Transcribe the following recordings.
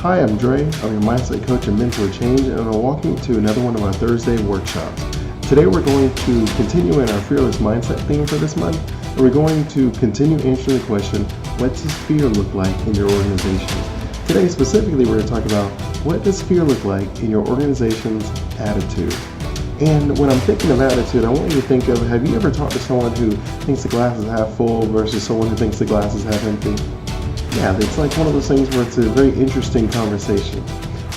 Hi, I'm Dre. I'm your mindset coach and mentor change, and I'm walking you to another one of our Thursday workshops. Today we're going to continue in our fearless mindset theme for this month, and we're going to continue answering the question, what does fear look like in your organization? Today specifically we're going to talk about what does fear look like in your organization's attitude. And when I'm thinking of attitude, I want you to think of, have you ever talked to someone who thinks the glass is half full versus someone who thinks the glass is half empty? Yeah, it's like one of those things where it's a very interesting conversation.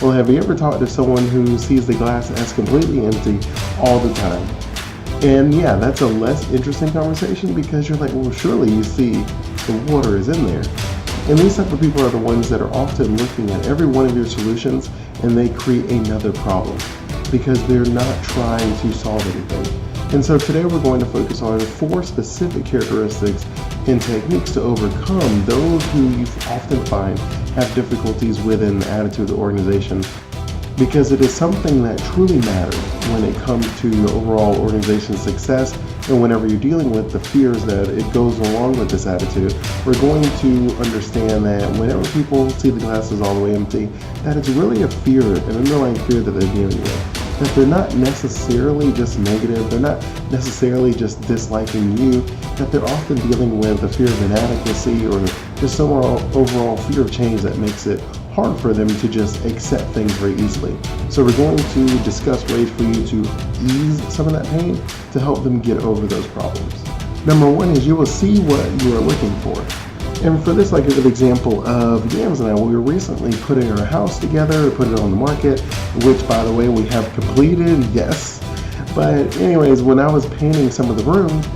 Well, have you ever talked to someone who sees the glass as completely empty all the time? And yeah, that's a less interesting conversation because you're like, well, surely you see the water is in there. And these type of people are the ones that are often looking at every one of your solutions and they create another problem because they're not trying to solve anything. And so today we're going to focus on 4 specific characteristics and techniques to overcome those who you often find have difficulties within the attitude of the organization, because it is something that truly matters when it comes to your overall organization's success. And whenever you're dealing with the fears that it goes along with this attitude, we're going to understand that whenever people see the glass is all the way empty, that it's really a fear, an underlying fear that they're dealing with. That they're not necessarily just negative, they're not necessarily just disliking you, that they're often dealing with the fear of inadequacy or just some overall fear of change that makes it hard for them to just accept things very easily. So we're going to discuss ways for you to ease some of that pain to help them get over those problems. Number 1 is you will see what you are looking for. And for this, like a good example of Yams and I, we were recently putting our house together, put it on the market, which by the way, we have completed, yes. But anyways, when I was painting some of the rooms,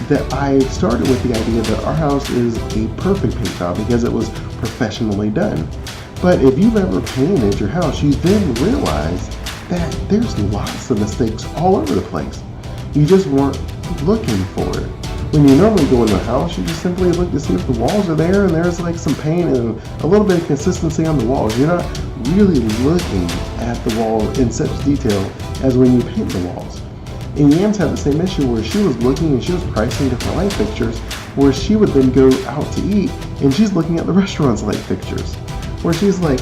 that I started with the idea that our house is a perfect paint job because it was professionally done. But if you've ever painted your house, you then realize that there's lots of mistakes all over the place. You just weren't looking for it. When you normally go into a house, you just simply look to see if the walls are there and there's like some paint and a little bit of consistency on the walls. You're not really looking at the wall in such detail as when you paint the walls. And Yams had the same issue where she was looking and she was pricing different light fixtures, where she would then go out to eat and she's looking at the restaurant's light fixtures, where she's like,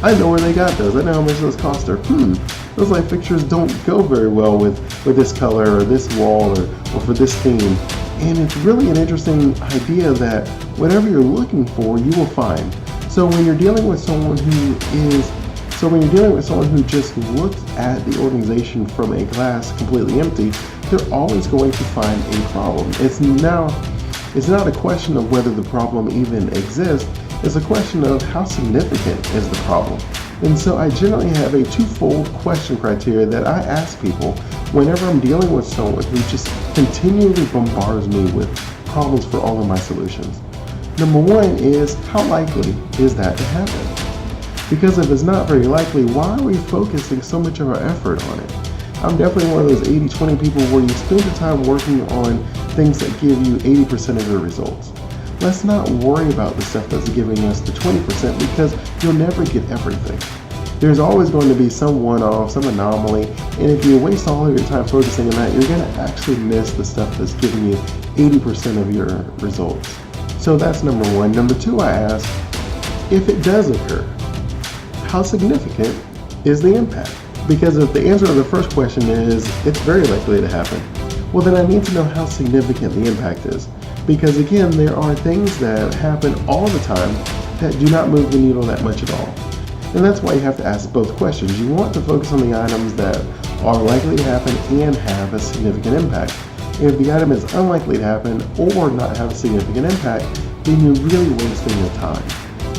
I know where they got those. I know how much those cost her. Those light fixtures don't go very well with this color or this wall or for this theme. And it's really an interesting idea that whatever you're looking for, you will find. So when you're dealing with someone who just looks at the organization from a glass completely empty, they're always going to find a problem. It's not a question of whether the problem even exists. It's a question of how significant is the problem. And so I generally have a 2-fold question criteria that I ask people whenever I'm dealing with someone who just continually bombards me with problems for all of my solutions. Number 1 is, how likely is that to happen? Because if it's not very likely, why are we focusing so much of our effort on it? I'm definitely one of those 80-20 people where you spend your time working on things that give you 80% of your results. Let's not worry about the stuff that's giving us the 20% because you'll never get everything. There's always going to be some one-off, some anomaly, and if you waste all of your time focusing on that, you're going to actually miss the stuff that's giving you 80% of your results. So that's number 1. Number 2, I ask, if it does occur, how significant is the impact? Because if the answer to the first question is, it's very likely to happen, well then I need to know how significant the impact is. Because again, there are things that happen all the time that do not move the needle that much at all. And that's why you have to ask both questions. You want to focus on the items that are likely to happen and have a significant impact. If the item is unlikely to happen or not have a significant impact, then you're really wasting your time.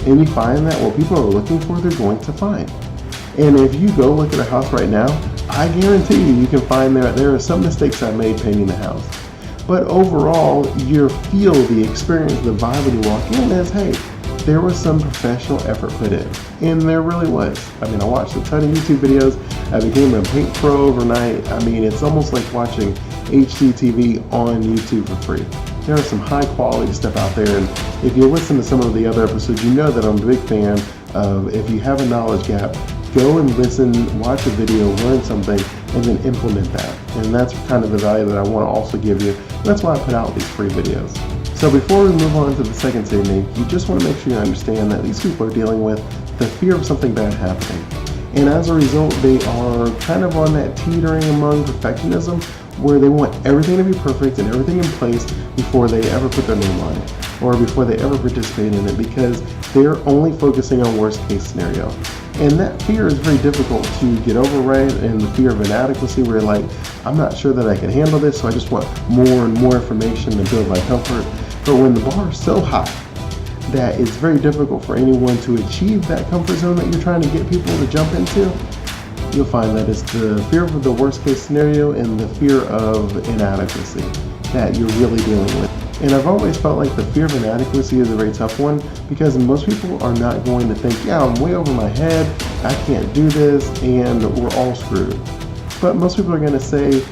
And you find that what people are looking for, they're going to find. And if you go look at a house right now, I guarantee you can find there are some mistakes I made painting the house. But overall, you feel the experience, the vibe when you walk in is, hey, there was some professional effort put in. And there really was. I mean, I watched a ton of YouTube videos. I became a paint pro overnight. I mean, it's almost like watching HDTV on YouTube for free. There is some high quality stuff out there. And if you listen to some of the other episodes, you know that I'm a big fan of, if you have a knowledge gap, go and listen, watch a video, learn something, and then implement that. And that's kind of the value that I want to also give you. That's why I put out these free videos. So before we move on to the second technique, you just want to make sure you understand that these people are dealing with the fear of something bad happening. And as a result, they are kind of on that teetering among perfectionism, where they want everything to be perfect and everything in place before they ever put their name on it, or before they ever participate in it, because they're only focusing on worst case scenario. And that fear is very difficult to get over, right? And the fear of inadequacy, where you're like, I'm not sure that I can handle this, so I just want more and more information to build my comfort. But when the bar is so high that it's very difficult for anyone to achieve that comfort zone that you're trying to get people to jump into, you'll find that it's the fear of the worst case scenario and the fear of inadequacy that you're really dealing with. And I've always felt like the fear of inadequacy is a very tough one, because most people are not going to think, yeah, I'm way over my head, I can't do this, and we're all screwed. But most people are going to say,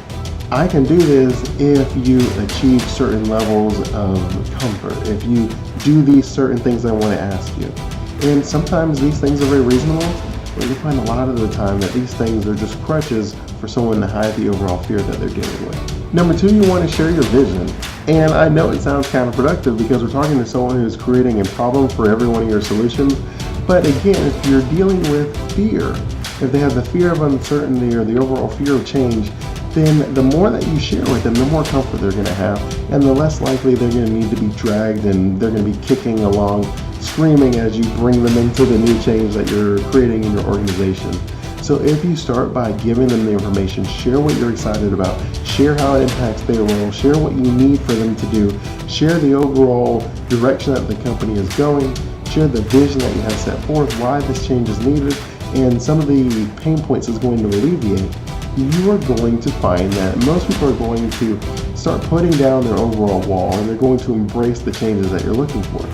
I can do this if you achieve certain levels of comfort, if you do these certain things I want to ask you. And sometimes these things are very reasonable, but you find a lot of the time that these things are just crutches for someone to hide the overall fear that they're dealing with. Number two, you want to share your vision. And I know it sounds counterproductive because we're talking to someone who's creating a problem for every one of your solutions. But again, if you're dealing with fear, if they have the fear of uncertainty or the overall fear of change, then the more that you share with them, the more comfort they're going to have, and the less likely they're going to need to be dragged and they're going to be kicking along, screaming as you bring them into the new change that you're creating in your organization. So if you start by giving them the information, share what you're excited about, share how it impacts their role, share what you need for them to do, share the overall direction that the company is going, share the vision that you have set forth, why this change is needed, and some of the pain points it's going to alleviate, you are going to find that most people are going to start putting down their overall wall, and they're going to embrace the changes that you're looking for.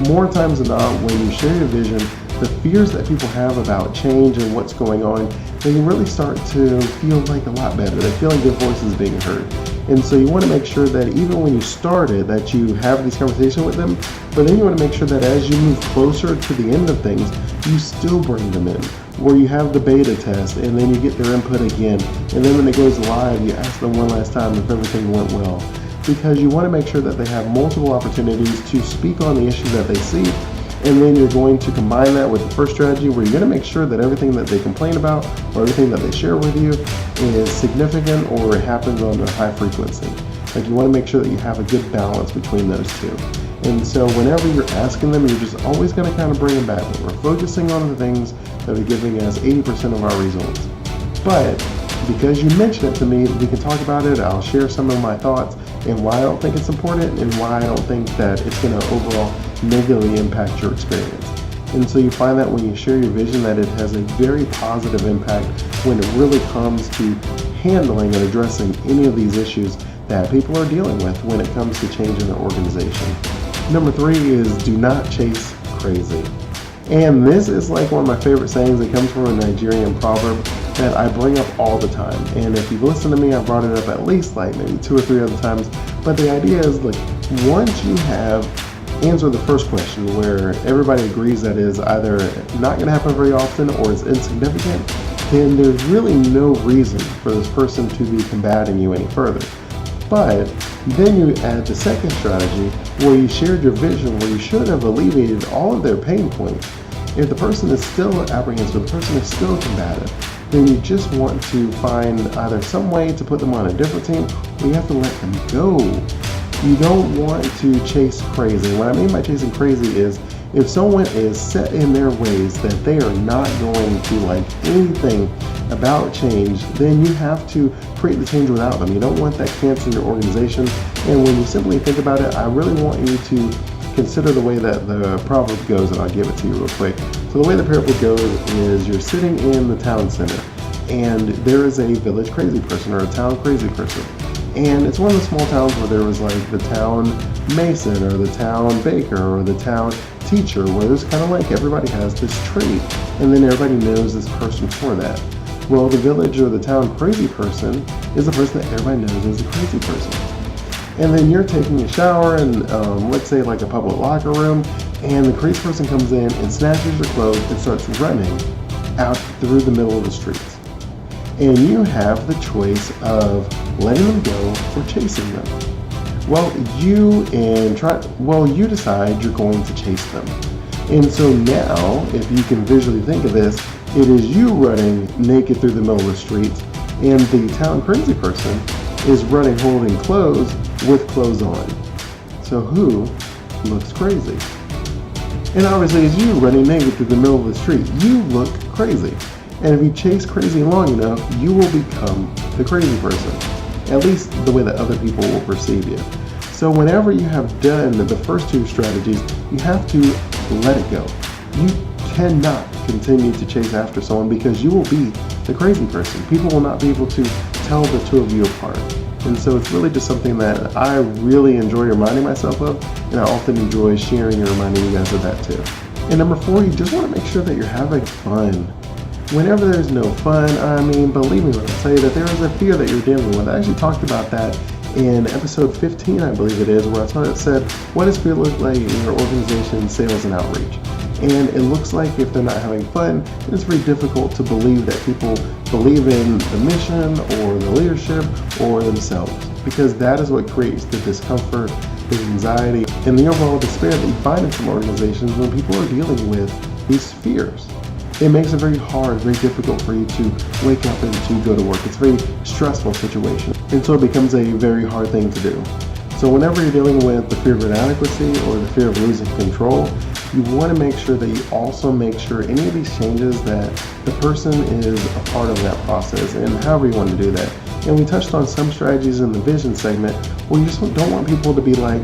More times than not, when you share your vision, the fears that people have about change and what's going on, they really start to feel like a lot better. They feel like their voice is being heard. And so you want to make sure that even when you started, that you have these conversations with them, but then you want to make sure that as you move closer to the end of things, you still bring them in, where you have the beta test and then you get their input again. And then when it goes live, you ask them one last time if everything went well. Because you want to make sure that they have multiple opportunities to speak on the issue that they see. And then you're going to combine that with the first strategy, where you're going to make sure that everything that they complain about or everything that they share with you is significant or it happens on a high frequency. Like, you want to make sure that you have a good balance between those two. And so whenever you're asking them, you're just always going to kind of bring them back. We're focusing on the things that are giving us 80% of our results. But because you mentioned it to me, we can talk about it. I'll share some of my thoughts and why I don't think it's important and why I don't think that it's going to overall negatively impact your experience. And so you find that when you share your vision, that it has a very positive impact when it really comes to handling and addressing any of these issues that people are dealing with when it comes to changing their organization. Number three is do not chase crazy. And this is like one of my favorite sayings. It comes from a Nigerian proverb that I bring up all the time. And if you've listened to me, I've brought it up at least like maybe 2 or 3 other times. But the idea is, like, once you have answered the first question, where everybody agrees that is either not going to happen very often or is insignificant, then there's really no reason for this person to be combating you any further. But then you add the second strategy, where you shared your vision, where you should have alleviated all of their pain points. If the person is still apprehensive, the person is still combative, then you just want to find either some way to put them on a different team, or you have to let them go. You don't want to chase crazy. What I mean by chasing crazy is, if someone is set in their ways that they are not going to like anything about change, then you have to create the change without them. You don't want that cancer in your organization. And when you simply think about it, I really want you to consider the way that the proverb goes, and I'll give it to you real quick. So the way the parable goes is, you're sitting in the town center, and there is a village crazy person or a town crazy person. And it's one of the small towns where there was like the town mason or the town baker or the town teacher, where there's kind of like everybody has this trait, and then everybody knows this person for that. Well, the village or the town crazy person is the person that everybody knows is the crazy person. And then you're taking a shower in, let's say like a public locker room, and the crazy person comes in and snatches your clothes and starts running out through the middle of the streets. And you have the choice of letting them go or chasing them. Well, you decide you're going to chase them. And so now, if you can visually think of this, it is you running naked through the middle of the street, and the town crazy person is running holding clothes with clothes on. So who looks crazy? And obviously it's you running naked through the middle of the street. You look crazy. And if you chase crazy long enough, you will become the crazy person. At least the way that other people will perceive you. So whenever you have done the first two strategies, you have to let it go. You cannot continue to chase after someone because you will be the crazy person. People will not be able to tell the two of you apart. And so it's really just something that I really enjoy reminding myself of, and I often enjoy sharing and reminding you guys of that too. And number 4, you just want to make sure that you're having fun. Whenever there's no fun, believe me when I tell you that there is a fear that you're dealing with. I actually talked about that in episode 15, I believe it is, where I said, what does fear look like in your organization, sales, and outreach? And it looks like if they're not having fun, it's very difficult to believe that people believe in the mission or the leadership or themselves, because that is what creates the discomfort, the anxiety, and the overall despair that you find in some organizations when people are dealing with these fears. It makes it very hard, very difficult for you to wake up and to go to work. It's a very stressful situation, and so it becomes a very hard thing to do. So whenever you're dealing with the fear of inadequacy or the fear of losing control, you want to make sure that you also make sure any of these changes that the person is a part of that process, and however you want to do that. And we touched on some strategies in the vision segment where you just don't want people to be like,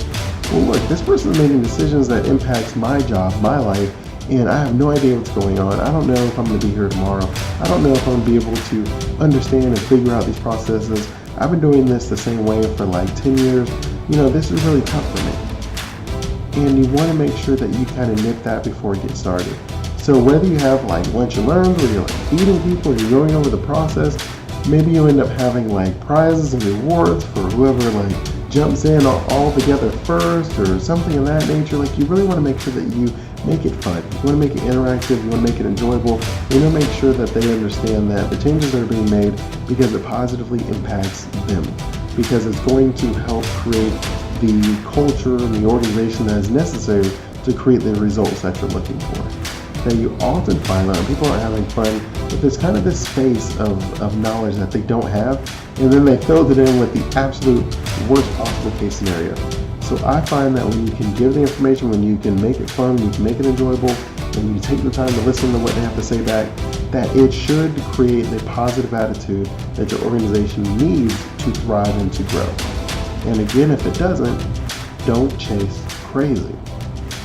well, look, this person is making decisions that impacts my job, my life, and I have no idea what's going on. I don't know if I'm going to be here tomorrow. I don't know if I'm going to be able to understand and figure out these processes. I've been doing this the same way for like 10 years. This is really tough for me. And you want to make sure that you kind of nip that before you get started. So whether you have like lunch and learns where you're like feeding people, you're going over the process, maybe you end up having like prizes and rewards for whoever like jumps in all together first or something of that nature. Like you really want to make sure that you make it fun. You want to make it interactive. You want to make it enjoyable. You want to make sure that they understand that the changes are being made because it positively impacts them, because it's going to help create the culture and the organization that is necessary to create the results that you're looking for. Now you often find that when people aren't having fun, that there's kind of this space of knowledge that they don't have, and then they filled it in with the absolute worst possible case scenario. So I find that when you can give the information, when you can make it fun, you can make it enjoyable, and you take the time to listen to what they have to say back, that it should create the positive attitude that your organization needs to thrive and to grow. And again, if it doesn't, don't chase crazy.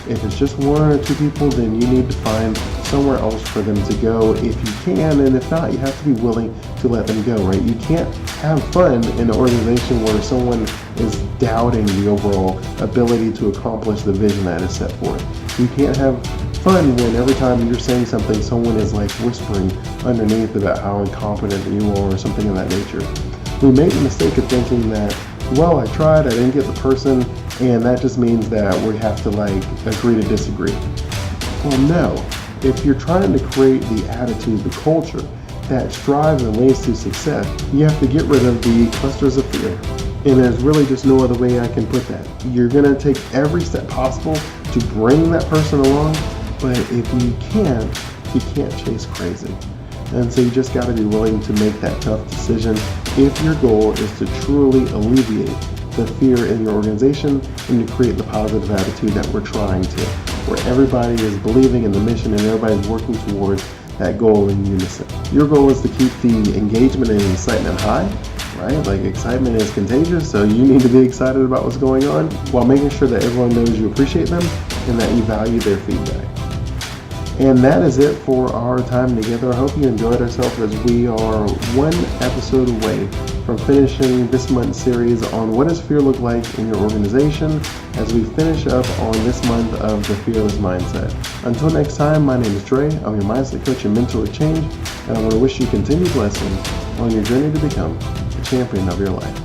If it's just one or two people, then you need to find somewhere else for them to go if you can, and if not, you have to be willing to let them go, right? You can't have fun in an organization where someone is doubting the overall ability to accomplish the vision that is set forth. You can't have fun when every time you're saying something, someone is like whispering underneath about how incompetent you are or something of that nature. We make the mistake of thinking that, well, I tried, I didn't get the person, and that just means that we have to like agree to disagree. Well, no. If you're trying to create the attitude, the culture that strives and leads to success, you have to get rid of the clusters of fear. And there's really just no other way I can put that. You're going to take every step possible to bring that person along, but if you can't chase crazy. And so you just got to be willing to make that tough decision if your goal is to truly alleviate the fear in your organization and to create the positive attitude that we're trying to, where everybody is believing in the mission and everybody's working towards that goal in unison. Your goal is to keep the engagement and excitement high, right? Like excitement is contagious, so you need to be excited about what's going on while making sure that everyone knows you appreciate them and that you value their feedback. And that is it for our time together. I hope you enjoyed ourselves as we are one episode away from finishing this month's series on what does fear look like in your organization as we finish up on this month of the Fearless Mindset. Until next time, my name is Dre. I'm your mindset coach and mentor of change, and I want to wish you continued blessings on your journey to become the champion of your life.